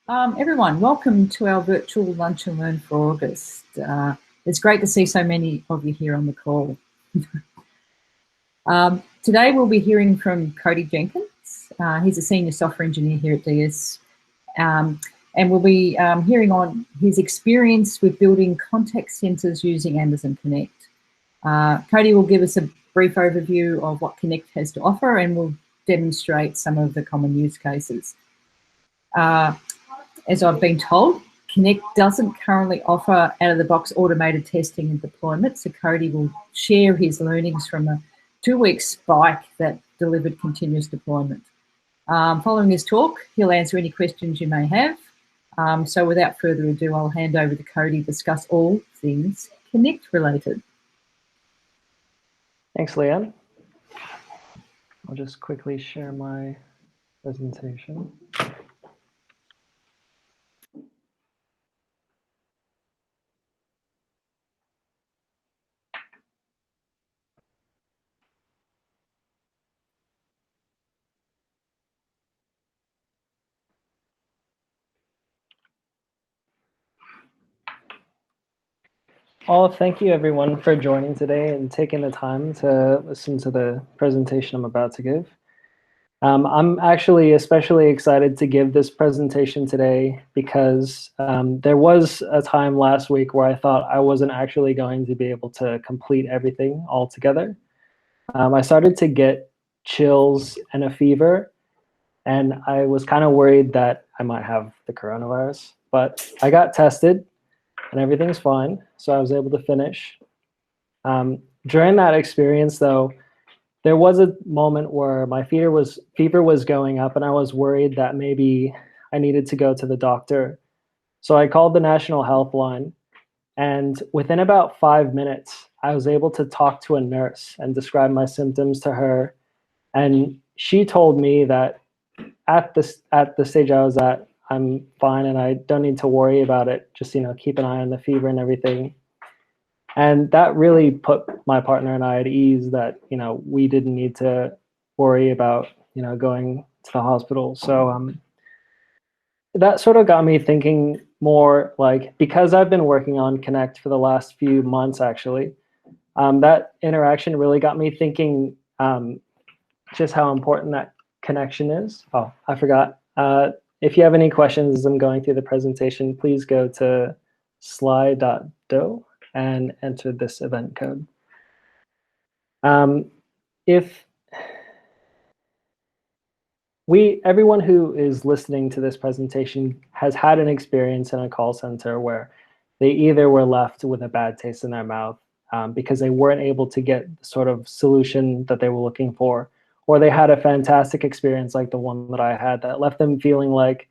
Everyone, welcome to our virtual Lunch and Learn for August. It's great to see so many of you here on the call. Today we'll be hearing from Cody Jenkins. He's a senior software engineer here at DS. And we'll be hearing on his experience with building contact centers using Amazon Connect. Cody will give us a brief overview of what Connect has to offer, and we'll demonstrate some of the common use cases. As I've been told, Connect doesn't currently offer out-of-the-box automated testing and deployment, so Cody will share his learnings from a 2-week spike that delivered continuous deployment. Following his talk, he'll answer any questions you may have. So without further ado, I'll hand over to Cody to discuss all things Connect related. Thanks, Leanne. I'll just quickly share my presentation. Thank you everyone for joining today and taking the time to listen to the presentation I'm about to give. I'm actually especially excited to give this presentation today because there was a time last week where I thought I wasn't actually going to be able to complete everything altogether. I started to get chills and a fever, and I was kind of worried that I might have the coronavirus, but I got tested and everything's fine, so I was able to finish. During that experience, though, there was a moment where my fever was going up, and I was worried that maybe I needed to go to the doctor. So I called the National Helpline, and within about 5 minutes, I was able to talk to a nurse and describe my symptoms to her. And she told me that at the stage I was at, I'm fine and I don't need to worry about it. Just, keep an eye on the fever and everything. And that really put my partner and I at ease that, we didn't need to worry about, going to the hospital. So that sort of got me thinking more, like, because I've been working on Connect for the last few months, actually, that interaction really got me thinking just how important that connection is. Oh, I forgot. If you have any questions as I'm going through the presentation, please go to slide.do and enter this event code. Everyone who is listening to this presentation has had an experience in a call center where they either were left with a bad taste in their mouth because they weren't able to get the sort of solution that they were looking for, or they had a fantastic experience like the one that I had that left them feeling like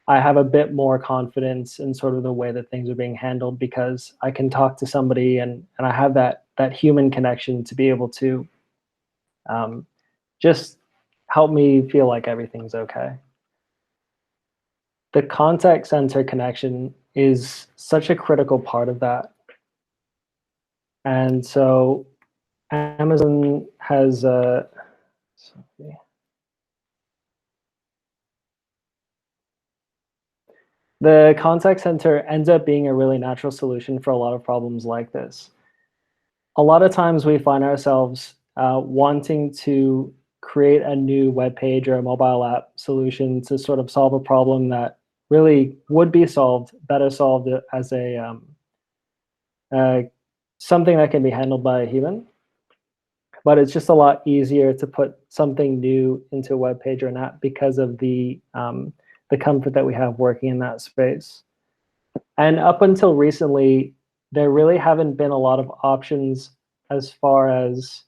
I have a bit more confidence in sort of the way that things are being handled because I can talk to somebody and I have that human connection to be able to just help me feel like everything's okay. The contact center connection is such a critical part of that. And so Amazon has the contact center ends up being a really natural solution for a lot of problems like this. A lot of times we find ourselves wanting to create a new web page or a mobile app solution to sort of solve a problem that really would be better solved as a something that can be handled by a human. But it's just a lot easier to put something new into a web page or an app because of the comfort that we have working in that space. And up until recently, there really haven't been a lot of options as far as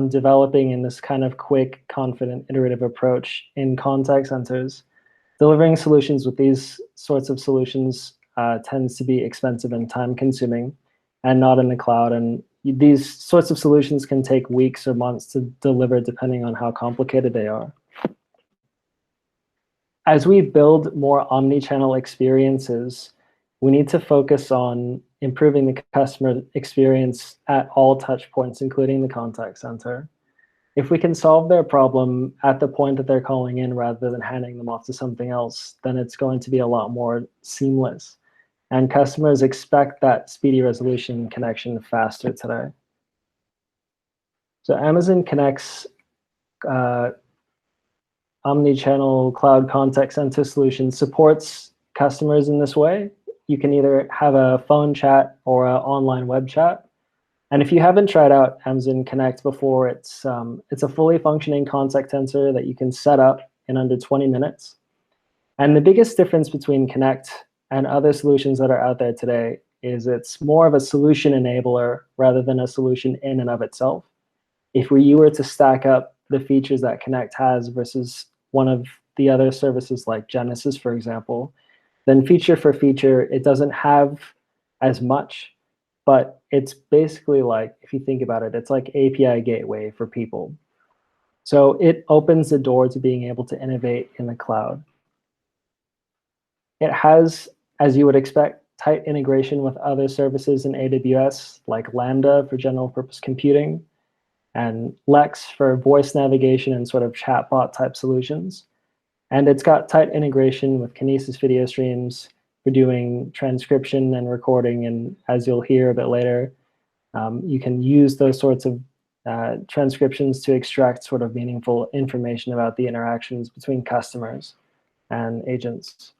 developing in this kind of quick, confident, iterative approach in contact centers. Delivering solutions with these sorts of solutions tends to be expensive and time-consuming, and not in the cloud. And these sorts of solutions can take weeks or months to deliver depending on how complicated they are. As we build more omnichannel experiences, we need to focus on improving the customer experience at all touch points, including the contact center. If we can solve their problem at the point that they're calling in rather than handing them off to something else, then it's going to be a lot more seamless. And customers expect that speedy resolution connection faster today. So Amazon Connect's Omnichannel Cloud Contact Center solution supports customers in this way. You can either have a phone chat or an online web chat. And if you haven't tried out Amazon Connect before, it's a fully functioning contact center that you can set up in under 20 minutes. And the biggest difference between Connect and other solutions that are out there today is it's more of a solution enabler rather than a solution in and of itself. If you were to stack up the features that Connect has versus one of the other services like Genesis, for example, then feature for feature, it doesn't have as much. But it's basically like, if you think about it, it's like API gateway for people. So it opens the door to being able to innovate in the cloud. It has, as you would expect, tight integration with other services in AWS, like Lambda for general purpose computing, and Lex for voice navigation and sort of chatbot type solutions. And it's got tight integration with Kinesis video streams for doing transcription and recording. And as you'll hear a bit later, you can use those sorts of transcriptions to extract sort of meaningful information about the interactions between customers and agents.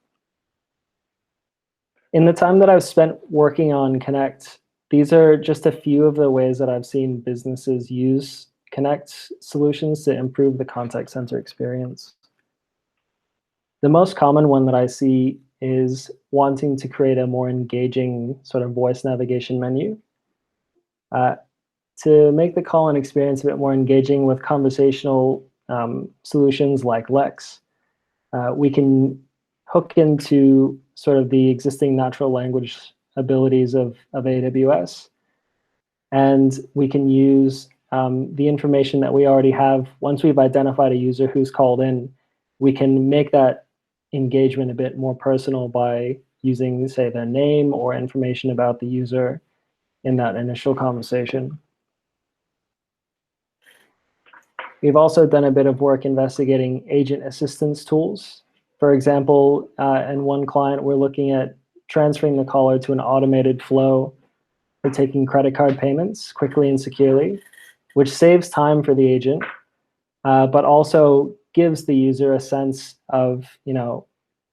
In the time that I've spent working on Connect, these are just a few of the ways that I've seen businesses use Connect solutions to improve the contact center experience. The most common one that I see is wanting to create a more engaging sort of voice navigation menu. To make the call-in experience a bit more engaging with conversational solutions like Lex, we can hook into sort of the existing natural language abilities of AWS. And we can use the information that we already have. Once we've identified a user who's called in, we can make that engagement a bit more personal by using, say, their name or information about the user in that initial conversation. We've also done a bit of work investigating agent assistance tools. For example, in one client, we're looking at transferring the caller to an automated flow for taking credit card payments quickly and securely, which saves time for the agent, but also gives the user a sense of,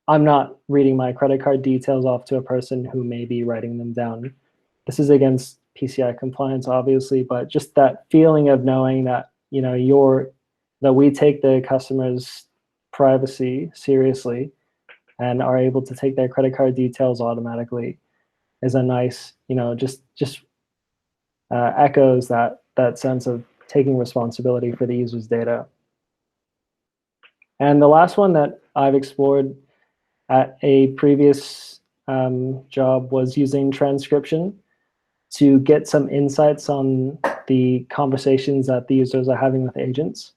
I'm not reading my credit card details off to a person who may be writing them down. This is against PCI compliance, obviously, but just that feeling of knowing that, that we take the customer's privacy seriously and are able to take their credit card details automatically is a nice, just echoes that sense of taking responsibility for the user's data. And the last one that I've explored at a previous job was using transcription to get some insights on the conversations that the users are having with agents.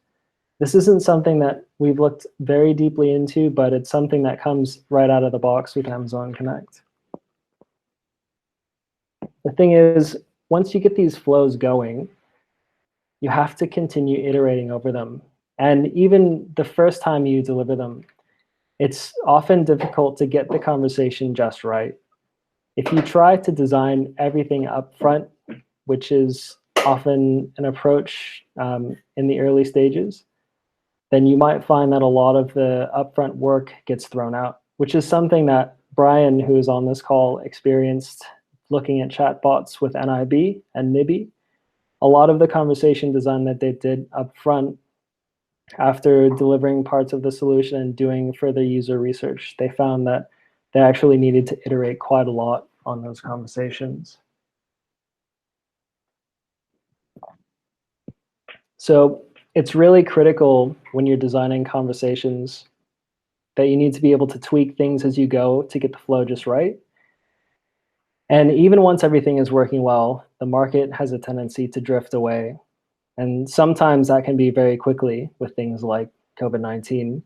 This isn't something that we've looked very deeply into, but it's something that comes right out of the box with Amazon Connect. The thing is, once you get these flows going, you have to continue iterating over them. And even the first time you deliver them, it's often difficult to get the conversation just right. If you try to design everything up front, which is often an approach in the early stages, then you might find that a lot of the upfront work gets thrown out, which is something that Brian, who is on this call, experienced looking at chatbots with NIB and NIBI. A lot of the conversation design that they did up front, after delivering parts of the solution and doing further user research, they found that they actually needed to iterate quite a lot on those conversations. So it's really critical when you're designing conversations that you need to be able to tweak things as you go to get the flow just right. And even once everything is working well, the market has a tendency to drift away. And sometimes that can be very quickly with things like COVID-19,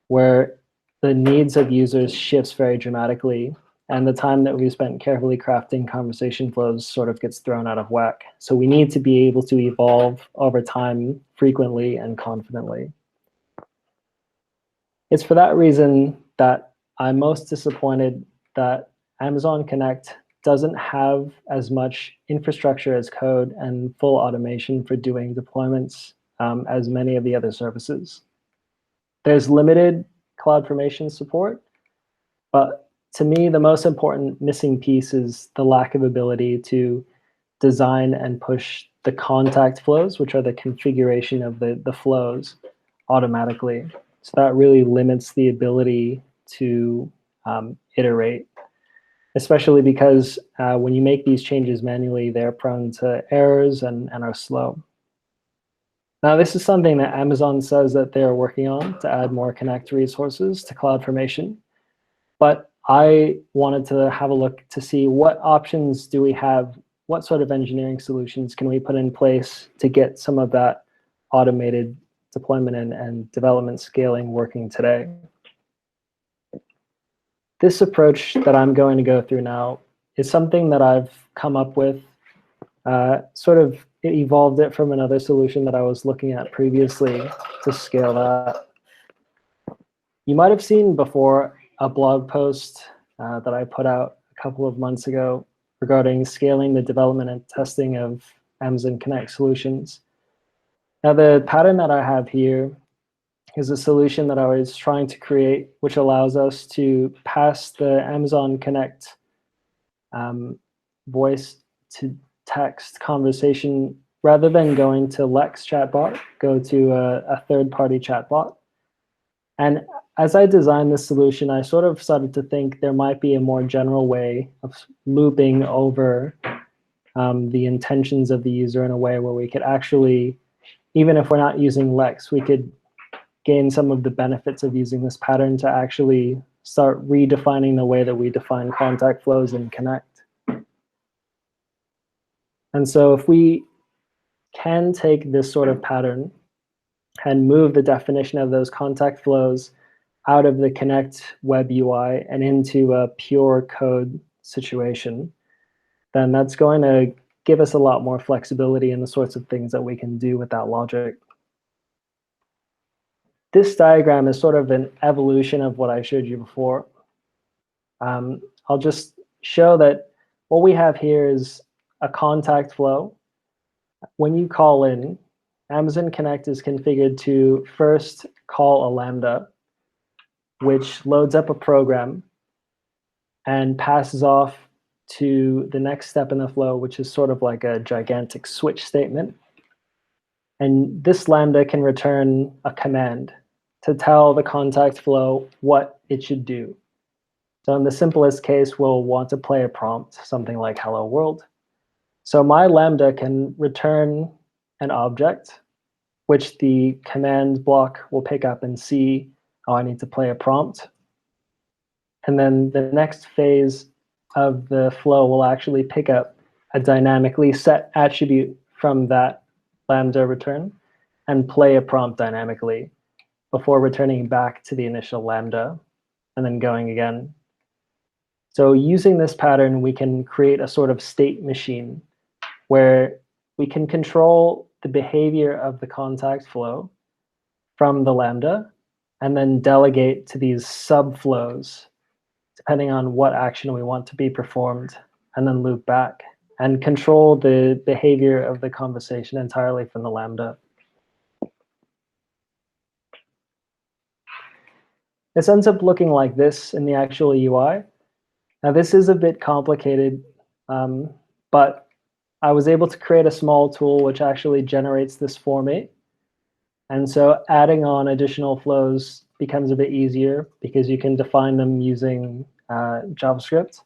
where the needs of users shifts very dramatically. and the time that we spent carefully crafting conversation flows sort of gets thrown out of whack. So we need to be able to evolve over time frequently and confidently. It's for that reason that I'm most disappointed that Amazon Connect doesn't have as much infrastructure as code and full automation for doing deployments as many of the other services. There's limited CloudFormation support, but to me, the most important missing piece is the lack of ability to design and push the contact flows, which are the configuration of the flows, automatically. So that really limits the ability to iterate, especially because when you make these changes manually, they're prone to errors and are slow. Now, this is something that Amazon says that they're working on to add more Connect resources to CloudFormation. But I wanted to have a look to see what options do we have, what sort of engineering solutions can we put in place to get some of that automated deployment and development scaling working today. This approach that I'm going to go through now is something that I've come up with, it evolved it from another solution that I was looking at previously to scale that. You might have seen before a blog post that I put out a couple of months ago regarding scaling the development and testing of Amazon Connect solutions. Now, the pattern that I have here is a solution that I was trying to create, which allows us to pass the Amazon Connect voice to text conversation, rather than going to Lex chatbot, go to a third-party chatbot. And as I designed this solution, I sort of started to think there might be a more general way of looping over the intentions of the user in a way where we could actually, even if we're not using Lex, we could gain some of the benefits of using this pattern to actually start redefining the way that we define contact flows in Connect. And so if we can take this sort of pattern and move the definition of those contact flows out of the Connect web UI and into a pure code situation, then that's going to give us a lot more flexibility in the sorts of things that we can do with that logic. This diagram is sort of an evolution of what I showed you before. I'll just show that what we have here is a contact flow. When you call in, Amazon Connect is configured to first call a Lambda, which loads up a program and passes off to the next step in the flow, which is sort of like a gigantic switch statement. And this Lambda can return a command to tell the contact flow what it should do. So in the simplest case, we'll want to play a prompt, something like hello world. So my Lambda can return an object, which the command block will pick up and see, oh, I need to play a prompt. And then the next phase of the flow will actually pick up a dynamically set attribute from that Lambda return and play a prompt dynamically before returning back to the initial Lambda and then going again. So using this pattern, we can create a sort of state machine where we can control the behavior of the contact flow from the Lambda and then delegate to these subflows depending on what action we want to be performed, and then loop back and control the behavior of the conversation entirely from the Lambda. This ends up looking like this in the actual UI. Now, this is a bit complicated, but I was able to create a small tool which actually generates this format. And so adding on additional flows becomes a bit easier because you can define them using JavaScript.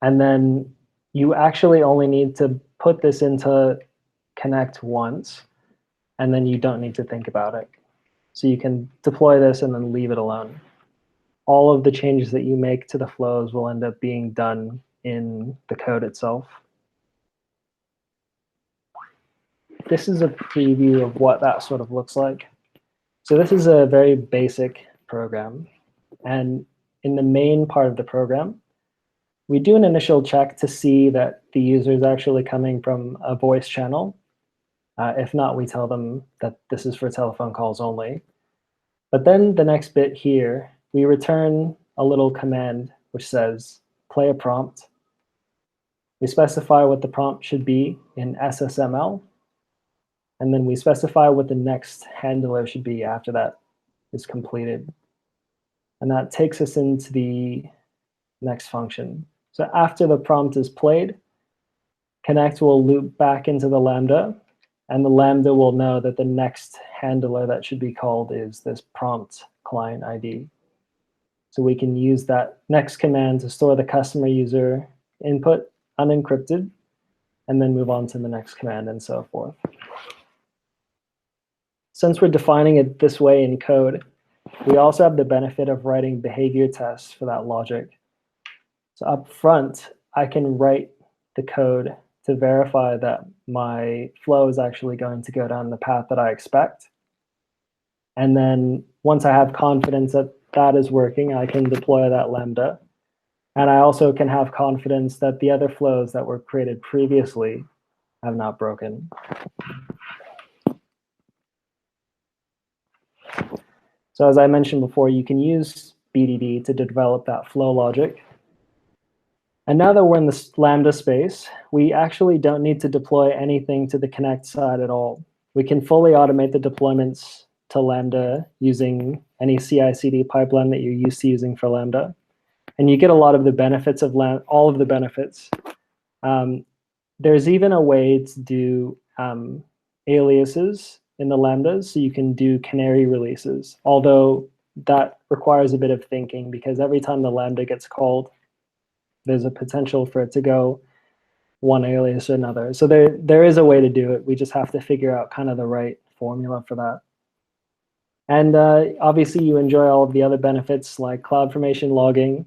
And then you actually only need to put this into Connect once, and then you don't need to think about it. So you can deploy this and then leave it alone. All of the changes that you make to the flows will end up being done in the code itself. This is a preview of what that sort of looks like. So this is a very basic program. And in the main part of the program, we do an initial check to see that the user is actually coming from a voice channel. If not, we tell them that this is for telephone calls only. But then the next bit here, we return a little command which says, play a prompt. We specify what the prompt should be in SSML. And then we specify what the next handler should be after that is completed. And that takes us into the next function. So after the prompt is played, Connect will loop back into the Lambda, and the Lambda will know that the next handler that should be called is this prompt client ID. So we can use that next command to store the customer user input unencrypted, and then move on to the next command and so forth. Since we're defining it this way in code, we also have the benefit of writing behavior tests for that logic. So up front, I can write the code to verify that my flow is actually going to go down the path that I expect. And then once I have confidence that that is working, I can deploy that Lambda. And I also can have confidence that the other flows that were created previously have not broken. So as I mentioned before, you can use BDD to develop that flow logic. And now that we're in the Lambda space, we actually don't need to deploy anything to the Connect side at all. We can fully automate the deployments to Lambda using any CI/CD pipeline that you're used to using for Lambda. And you get a lot of the benefits of all of the benefits. There's even a way to do aliases in the Lambdas, so you can do canary releases, although that requires a bit of thinking because every time the Lambda gets called, there's a potential for it to go one alias or another. So there is a way to do it. We just have to figure out kind of the right formula for that. And obviously, you enjoy all of the other benefits like CloudFormation logging.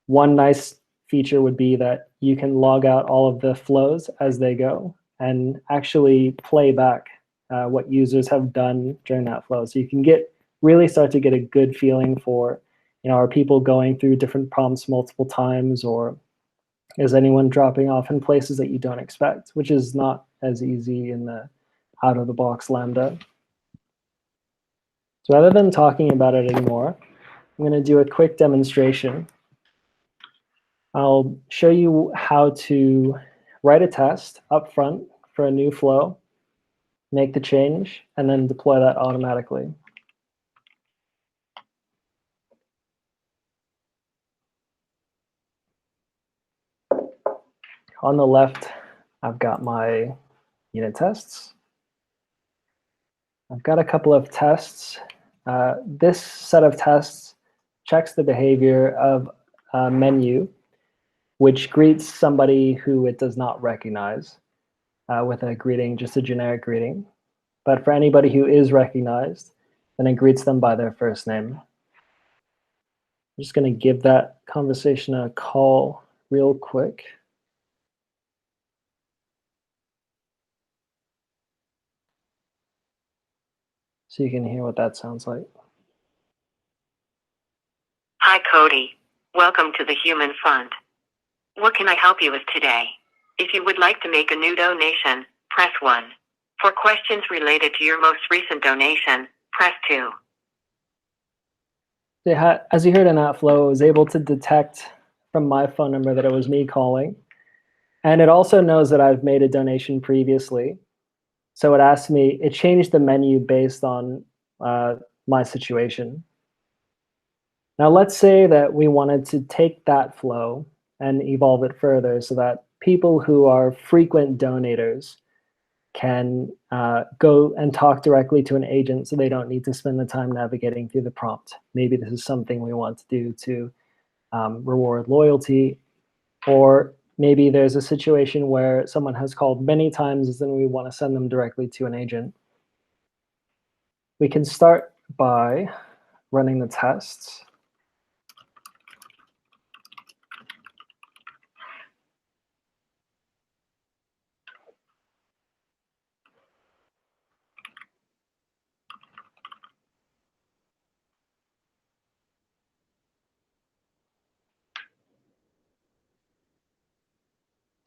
One nice feature would be that you can log out all of the flows as they go and actually play back what users have done during that flow. So you can really start to get a good feeling for, are people going through different prompts multiple times, or is anyone dropping off in places that you don't expect, which is not as easy in the out-of-the-box Lambda. So rather than talking about it anymore, I'm going to do a quick demonstration. I'll show you how to write a test up front for a new flow, make the change, and then deploy that automatically. On the left, I've got my unit tests. I've got a couple of tests. This set of tests checks the behavior of a menu, which greets somebody who it does not recognize with a greeting, just a generic greeting. But for anybody who is recognized, then it greets them by their first name. I'm just going to give that conversation a call real quick. So you can hear what that sounds like. Hi, Cody. Welcome to the Human Fund. What can I help you with today? If you would like to make a new donation, press 1. For questions related to your most recent donation, press 2. As you heard in that flow, it was able to detect from my phone number that it was me calling. And it also knows that I've made a donation previously. So it asked me, it changed the menu based on my situation. Now let's say that we wanted to take that flow and evolve it further so that people who are frequent donators can go and talk directly to an agent so they don't need to spend the time navigating through the prompt. Maybe this is something we want to do to reward loyalty, or maybe there's a situation where someone has called many times and we want to send them directly to an agent. We can start by running the tests.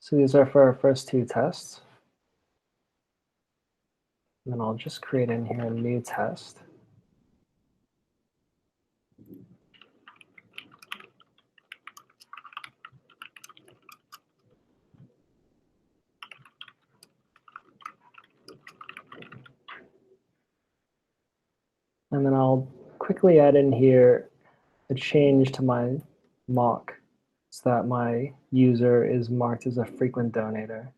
So these are for our first two tests. And then I'll just create in here a new test. And then I'll quickly add in here a change to my mock so that my user is marked as a frequent donator.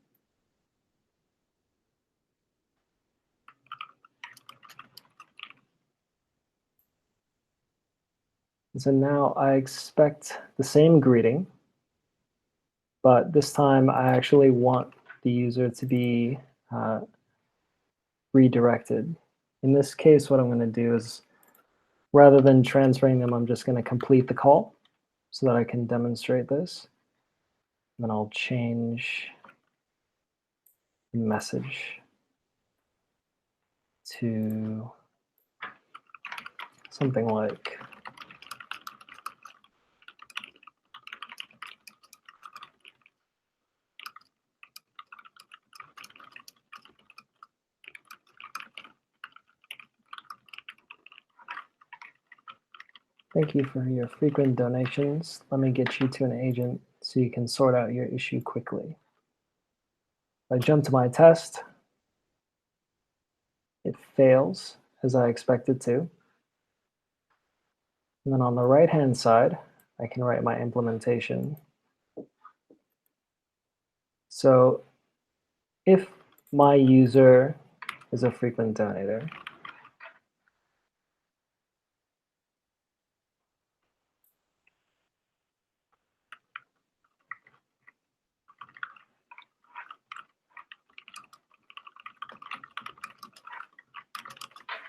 And so now I expect the same greeting, but this time I actually want the user to be redirected. In this case, what I'm going to do is, rather than transferring them, I'm just going to complete the call so that I can demonstrate this. And then I'll change the message to something like, thank you for your frequent donations. Let me get you to an agent so you can sort out your issue quickly. If I jump to my test, it fails as I expected to. And then on the right-hand side, I can write my implementation. So if my user is a frequent donator,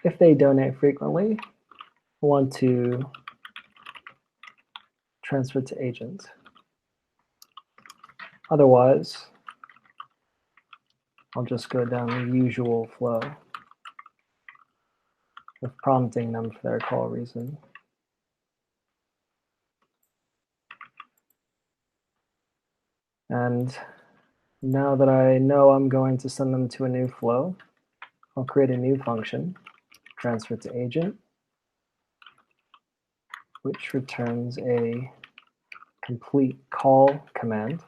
if they donate frequently, I want to transfer to agent. Otherwise, I'll just go down the usual flow of prompting them for their call reason. And now that I know I'm going to send them to a new flow, I'll create a new function, transfer to agent, which returns a complete call command.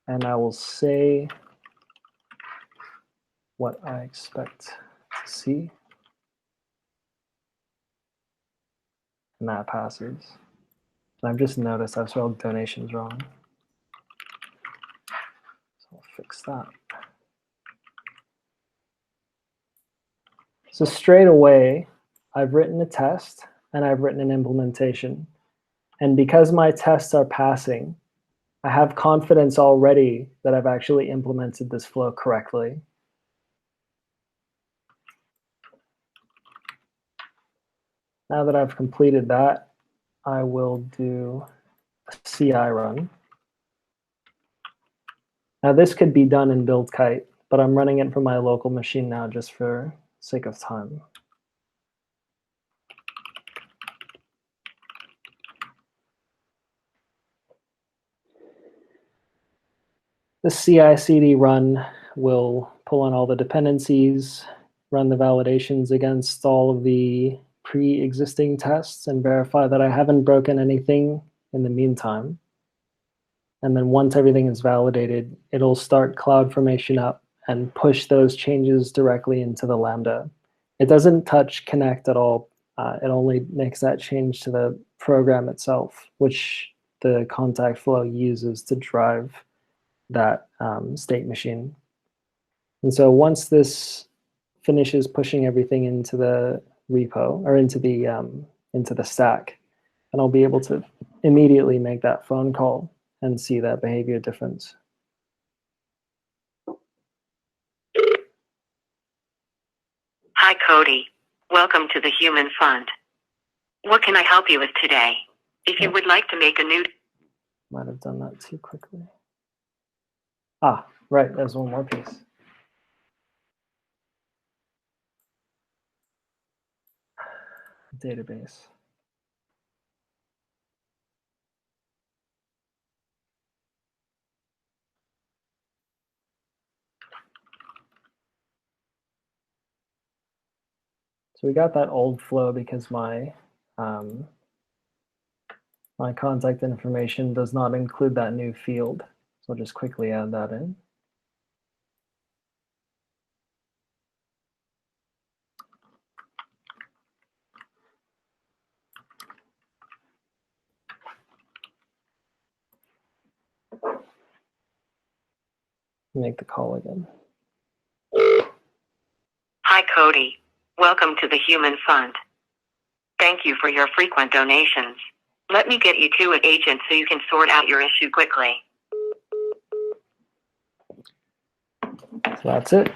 And I will say what I expect to see. And that passes. And I've just noticed I've spelled donations wrong. So I'll fix that. So straight away, I've written a test and I've written an implementation. And because my tests are passing, I have confidence already that I've actually implemented this flow correctly. Now that I've completed that, I will do a CI run. Now this could be done in BuildKite, but I'm running it from my local machine now just for sake of time. The CI/CD run will pull on all the dependencies, run the validations against all of the pre-existing tests, and verify that I haven't broken anything in the meantime. And then once everything is validated, it'll start CloudFormation up and push those changes directly into the Lambda. It doesn't touch Connect at all. It only makes that change to the program itself, which the contact flow uses to drive that state machine. And so once this finishes pushing everything into the repo or into the stack, and I'll be able to immediately make that phone call and see that behavior difference. Hi, Cody. Welcome to the Human Fund. What can I help you with today? If you would like to make a new... Might have done that too quickly. Ah, right, there's one more piece. Database. So we got that old flow because my my contact information does not include that new field. So I'll just quickly add that in. Make the call again. Hi, Cody. Welcome to the Human Fund. Thank you for your frequent donations. Let me get you to an agent so you can sort out your issue quickly. So that's it.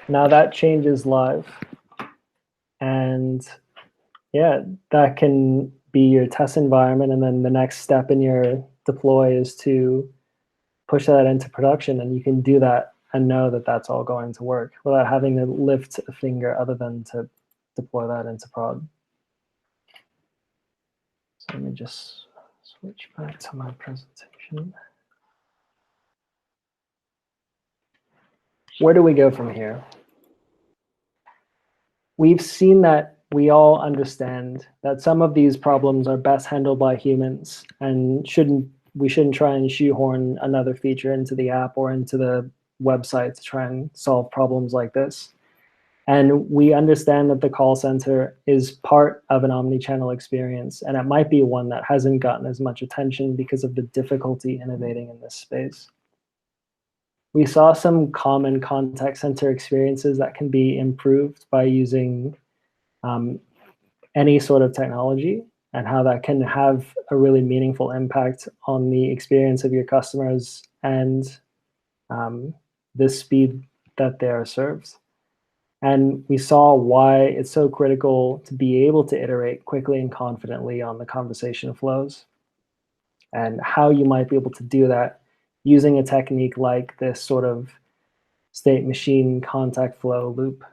Now that change is live. And yeah, that can be your test environment. And then the next step in your deploy is to push that into production. And you can do that and know that that's all going to work without having to lift a finger other than to deploy that into prod. So let me just switch back to my presentation. Where do we go from here? We've seen that we all understand that some of these problems are best handled by humans, and we shouldn't try and shoehorn another feature into the app or into the website to try and solve problems like this. And we understand that the call center is part of an omnichannel experience, and it might be one that hasn't gotten as much attention because of the difficulty innovating in this space. We saw some common contact center experiences that can be improved by using any sort of technology, and how that can have a really meaningful impact on the experience of your customers and the speed that they are served. And we saw why it's so critical to be able to iterate quickly and confidently on the conversation flows, and how you might be able to do that using a technique like this sort of state machine contact flow loop.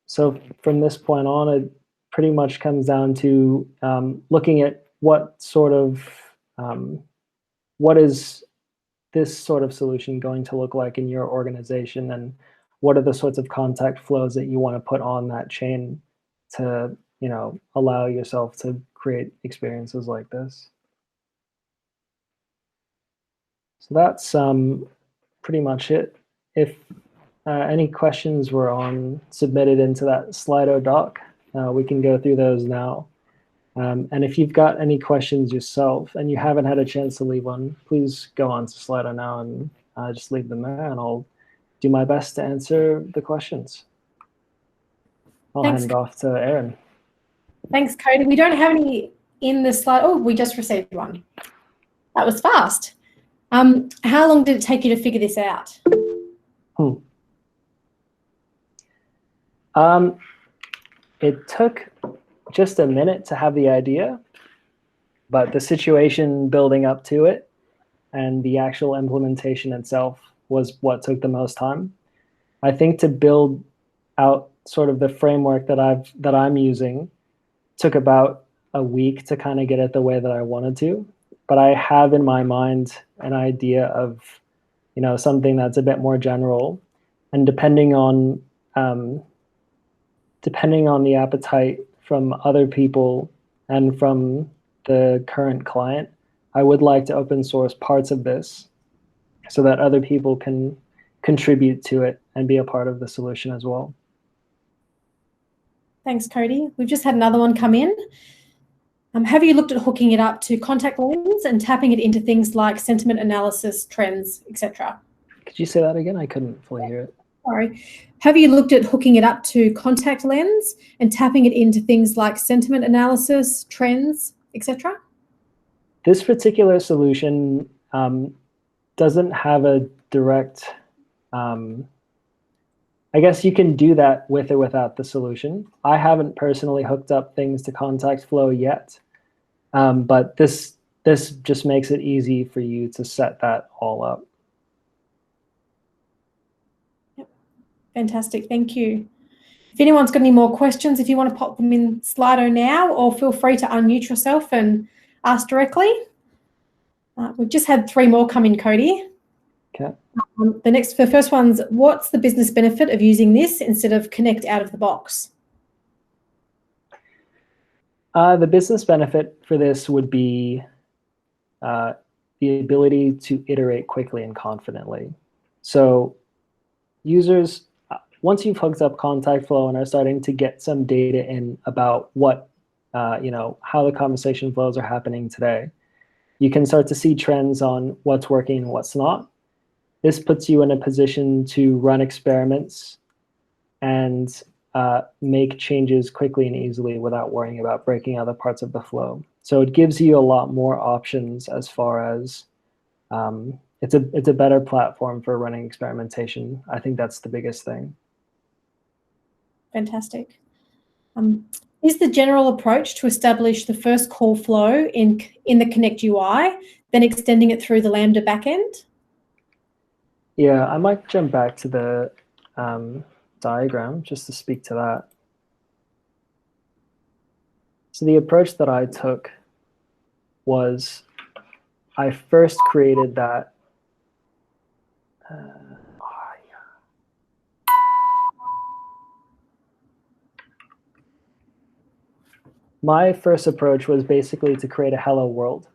So from this point on, it pretty much comes down to looking at what is this sort of solution going to look like in your organization, and what are the sorts of contact flows that you want to put on that chain to, allow yourself to create experiences like this. So that's pretty much it. If any questions were submitted into that Slido doc, we can go through those now. And if you've got any questions yourself and you haven't had a chance to leave one, please go on to Slido now and just leave them there, and I'll do my best to answer the questions. I'll hand it off to Erin. Thanks, Cody. We don't have any in the slide. Oh, we just received one. That was fast. How long did it take you to figure this out? It took just a minute to have the idea, but the situation building up to it and the actual implementation itself was what took the most time. I think to build out sort of the framework that I'm using took about a week to kind of get it the way that I wanted to. But I have in my mind an idea of, something that's a bit more general, and depending on the appetite from other people and from the current client, I would like to open source parts of this so that other people can contribute to it and be a part of the solution as well. Thanks, Cody. We've just had another one come in. Have you looked at hooking it up to contact lens and tapping it into things like sentiment analysis, trends, etc.? Could you say that again? I couldn't fully hear it. Sorry. Have you looked at hooking it up to contact lens and tapping it into things like sentiment analysis, trends, etc.? This particular solution doesn't have a direct, I guess you can do that with or without the solution. I haven't personally hooked up things to contact flow yet, but this just makes it easy for you to set that all up. Yep. Fantastic, thank you. If anyone's got any more questions, if you want to pop them in Slido now, or feel free to unmute yourself and ask directly. We've just had 3 more come in, Cody. Okay. The first one's, what's the business benefit of using this instead of Connect out of the box? The business benefit for this would be the ability to iterate quickly and confidently. So users, once you've hooked up contact flow and are starting to get some data in about what, how the conversation flows are happening today, you can start to see trends on what's working and what's not. This puts you in a position to run experiments and make changes quickly and easily without worrying about breaking other parts of the flow. So it gives you a lot more options as far as it's a better platform for running experimentation. I think that's the biggest thing. Fantastic. Is the general approach to establish the first call flow in the Connect UI, then extending it through the Lambda backend? Yeah, I might jump back to the diagram just to speak to that. So the approach that I took was I first created that my first approach was basically to create a hello world.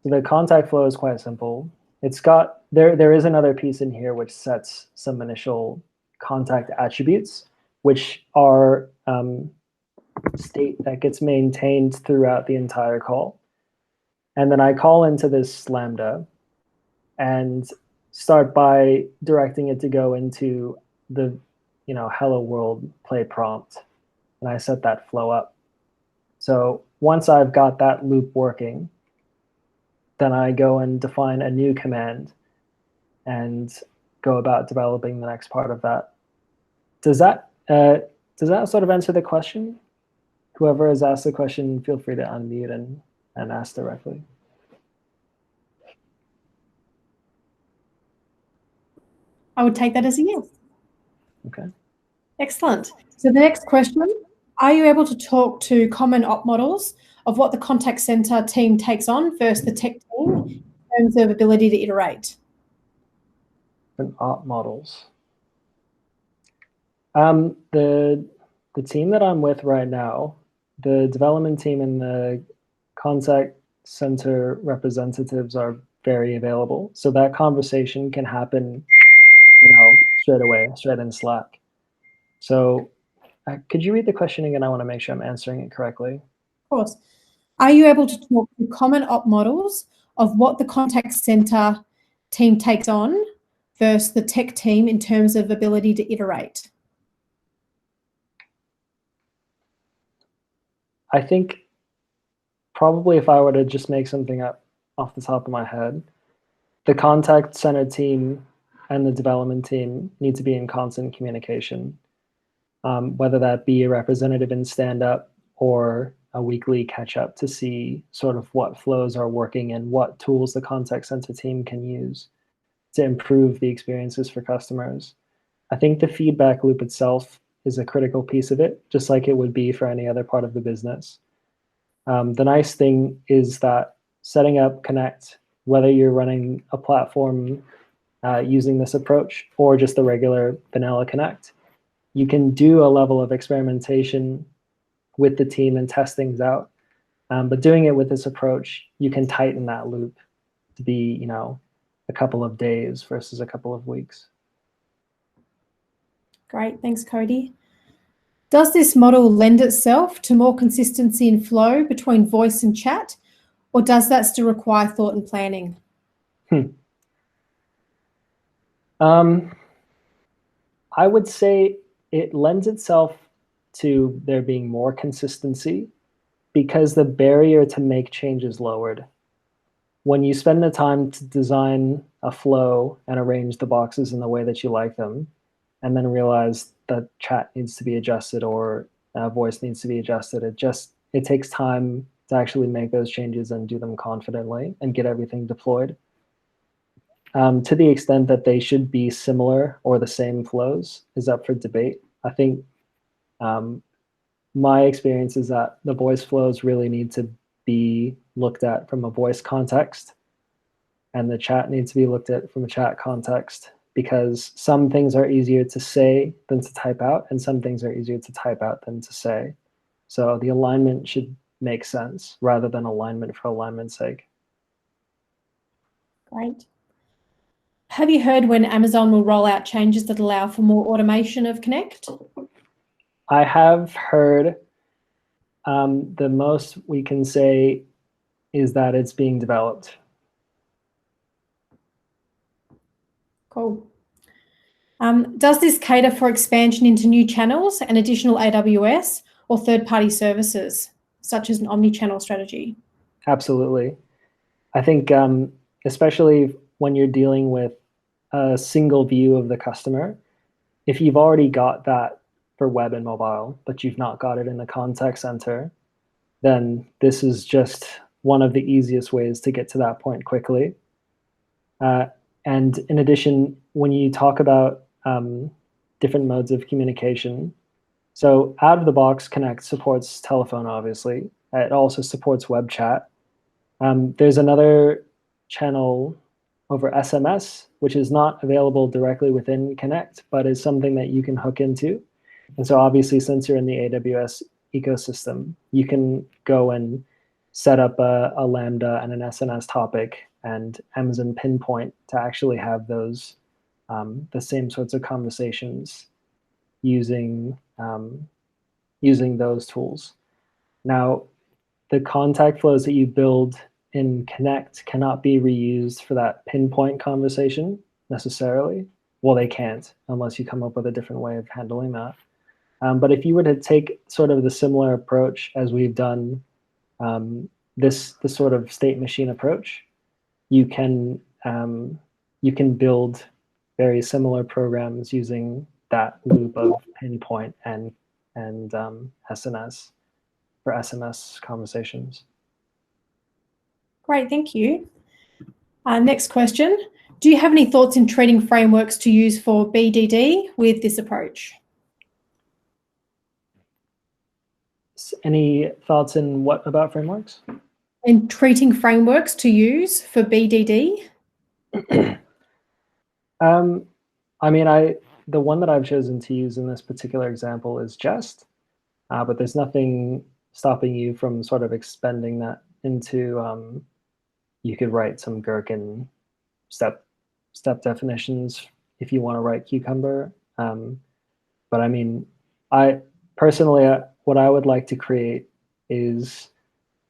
So the contact flow is quite simple. It's got, there is another piece in here which sets some initial contact attributes, which are state that gets maintained throughout the entire call. And then I call into this Lambda and start by directing it to go into the hello world play prompt. And I set that flow up. So once I've got that loop working, then I go and define a new command and go about developing the next part of that. Does that sort of answer the question? Whoever has asked the question, feel free to unmute and ask directly. I would take that as a yes. Okay. Excellent. So the next question, are you able to talk to common op models of what the contact center team takes on versus the tech team in terms of ability to iterate? And op models. The team that I'm with right now, the development team and the contact center representatives are very available. So that conversation can happen, straight away, straight in Slack. So could you read the question again? I want to make sure I'm answering it correctly. Of course. Are you able to talk to common op models of what the contact center team takes on versus the tech team in terms of ability to iterate? I think probably if I were to just make something up off the top of my head, the contact center team and the development team need to be in constant communication, whether that be a representative in stand-up or a weekly catch-up to see sort of what flows are working and what tools the contact center team can use to improve the experiences for customers. I think the feedback loop itself is a critical piece of it, just like it would be for any other part of the business. The nice thing is that setting up Connect, whether you're running a platform using this approach or just the regular vanilla Connect, you can do a level of experimentation with the team and test things out. But doing it with this approach, you can tighten that loop to be, a couple of days versus a couple of weeks. Great, thanks, Cody. Does this model lend itself to more consistency in flow between voice and chat, or does that still require thought and planning? I would say it lends itself to there being more consistency because the barrier to make change is lowered. When you spend the time to design a flow and arrange the boxes in the way that you like them, and then realize that chat needs to be adjusted or voice needs to be adjusted, it takes time to actually make those changes and do them confidently and get everything deployed. To the extent that they should be similar or the same flows is up for debate. I think my experience is that the voice flows really need to be looked at from a voice context. and the chat needs to be looked at from a chat context, because some things are easier to say than to type out, and some things are easier to type out than to say. So the alignment should make sense rather than alignment for alignment's sake. Great. Have you heard when Amazon will roll out changes that allow for more automation of Connect? I have heard. The most we can say is that it's being developed. Cool. Does this cater for expansion into new channels and additional AWS or third-party services, such as an omnichannel strategy? Absolutely. I think especially when you're dealing with a single view of the customer, if you've already got that for web and mobile, but you've not got it in the contact center, then this is just one of the easiest ways to get to that point quickly. And in addition, when you talk about different modes of communication, so out of the box, Connect supports telephone, obviously. It also supports web chat. There's another channel over SMS, which is not available directly within Connect, but is something that you can hook into. And so obviously, since you're in the AWS ecosystem, you can go and set up a Lambda and an SNS topic and Amazon Pinpoint to actually have those the same sorts of conversations using those tools. Now, the contact flows that you build in Connect cannot be reused for that Pinpoint conversation necessarily. Well, they can't unless you come up with a different way of handling that. But if you were to take sort of the similar approach as we've done, this sort of state machine approach, you can build very similar programs using that loop of Pinpoint and SNS for SMS conversations. Great, thank you. Next question. Do you have any thoughts in treating frameworks to use for BDD with this approach? Any thoughts in what about frameworks? In treating frameworks to use for BDD? I mean, the one that I've chosen to use in this particular example is Jest, but there's nothing stopping you from sort of expanding that into, you could write some gherkin step definitions if you want to write Cucumber. But I mean, I personally, what I would like to create is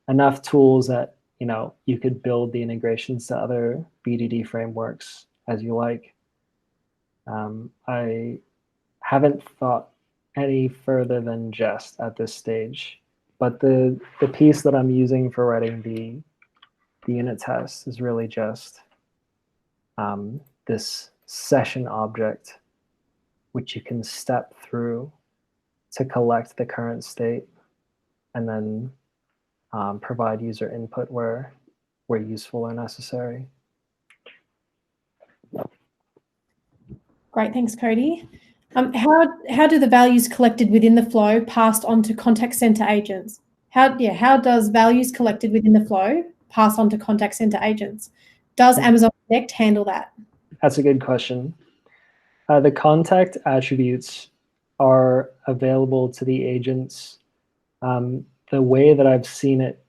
enough tools that, you know, you could build the integrations to other BDD frameworks as you like. I haven't thought any further than Jest at this stage, but the piece that I'm using for writing the unit test is really just this session object, which you can step through to collect the current state and then provide user input where useful or necessary. Great, thanks, Cody. How do the values collected within the flow passed on to contact center agents? How does values collected within the flow pass on to contact center agents? Does Amazon Connect handle that? That's a good question. The contact attributes are available to the agents. The way that I've seen it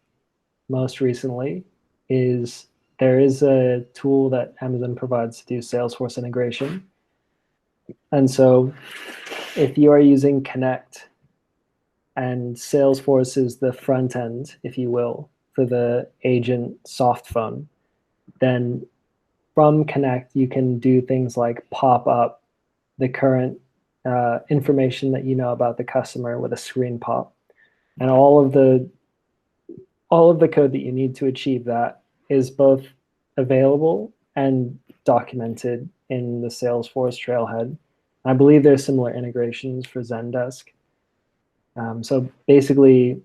most recently is there is a tool that Amazon provides to do Salesforce integration. And so if you are using Connect and Salesforce is the front end, if you will, for the agent soft phone, then from Connect, you can do things like pop up the current information that you know about the customer with a screen pop. And all of the code that you need to achieve that is both available and documented in the Salesforce trailhead. I believe there's similar integrations for Zendesk. So basically,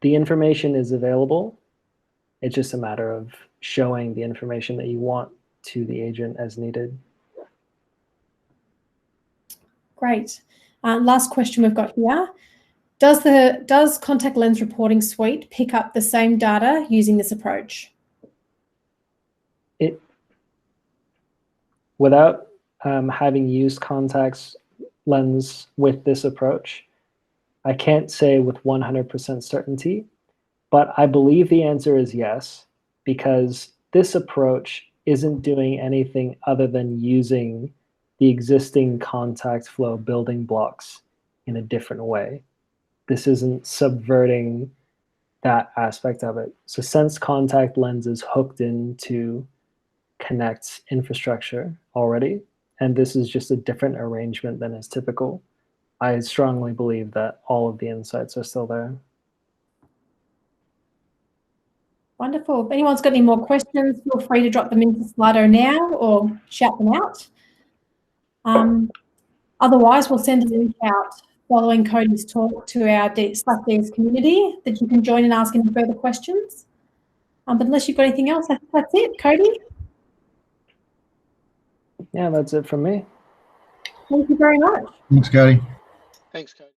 the information is available. It's just a matter of showing the information that you want to the agent as needed. Great. Last question we've got here. Does Contact Lens Reporting Suite pick up the same data using this approach? without having used context lens with this approach, I can't say with 100% certainty, but I believe the answer is yes, because this approach isn't doing anything other than using the existing contact flow building blocks in a different way. This isn't subverting that aspect of it. So since contact lens is hooked into Connect's infrastructure already, and this is just a different arrangement than is typical, I strongly believe that all of the insights are still there. Wonderful. If anyone's got any more questions, feel free to drop them into Slido now or shout them out. Otherwise, we'll send a link out following Cody's talk to our /DS community that you can join and ask any further questions. But unless you've got anything else, that's it. Cody? Yeah, that's it from me. Thank you very much. Thanks, Cody. Thanks, Cody.